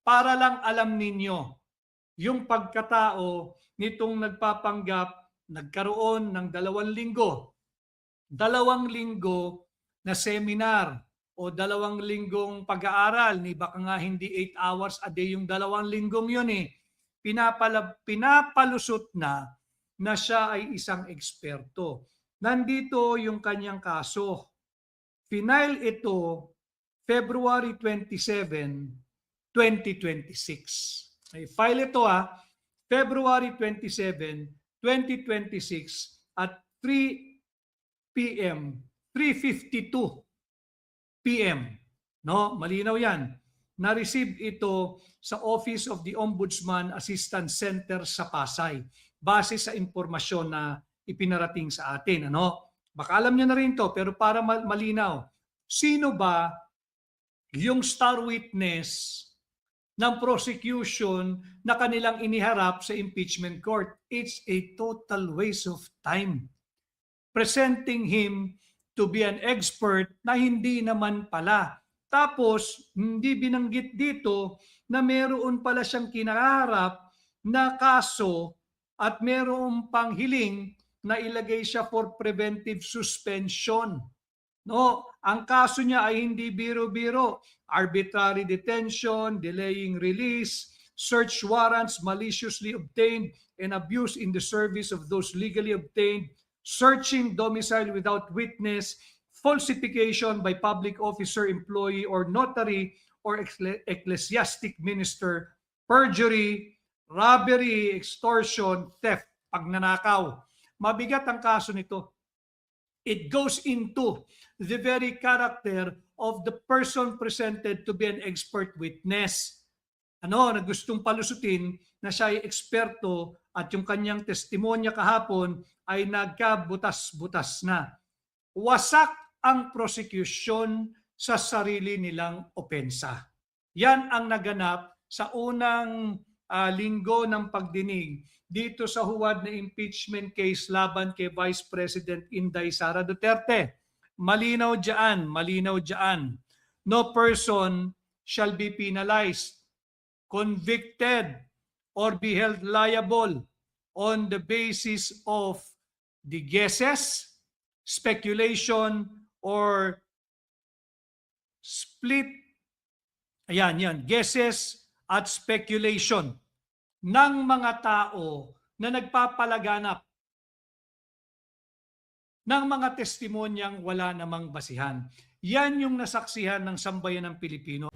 para lang alam ninyo yung pagkatao nitong nagpapanggap, nagkaroon ng 2 linggo. 2 linggo na seminar o 2 linggong pag-aaral, ni baka nga hindi 8 hours a day yung 2 linggong yun eh. Pinapalusot na siya ay isang eksperto. Nandito yung kanyang kaso. Final ito February 27, 2026. May file ito February 27, 2026 at 3 p.m. 3:52 p.m. No, malinaw 'yan. Na-receive ito sa Office of the Ombudsman Assistance Center sa Pasay base sa impormasyon na ipinarating sa atin, ano? Baka alam niyo na rin 'to, pero para malinaw. Sino ba yung star witness ng prosecution na kanilang iniharap sa impeachment court? It's a total waste of time presenting him to be an expert na hindi naman pala. Tapos, hindi binanggit dito na meron pala siyang kinaharap na kaso at meron pang hiling na ilagay siya for preventive suspension. No, ang kaso niya ay hindi biro-biro. Arbitrary detention, delaying release, search warrants maliciously obtained and abuse in the service of those legally obtained, searching domicile without witness, falsification by public officer, employee, or notary or ecclesiastic minister, perjury, robbery, extortion, theft, pagnanakaw. Mabigat ang kaso nito. It goes into the very character of the person presented to be an expert witness. Na gustong palusutin na siya ay eksperto at yung kanyang testimonya kahapon ay nagkabutas-butas na. Wasak ang prosecution sa sarili nilang opensa. Yan ang naganap sa unang linggo ng pagdinig dito sa huwad na impeachment case laban kay Vice President Inday Sara Duterte. Malinaw dyan. No person shall be penalized, convicted, or be held liable on the basis of the guesses, speculation, or split, guesses at speculation ng mga tao na nagpapalaganap ng mga testimonyang wala namang basihan. Yan yung nasaksihan ng sambayan ng Pilipino.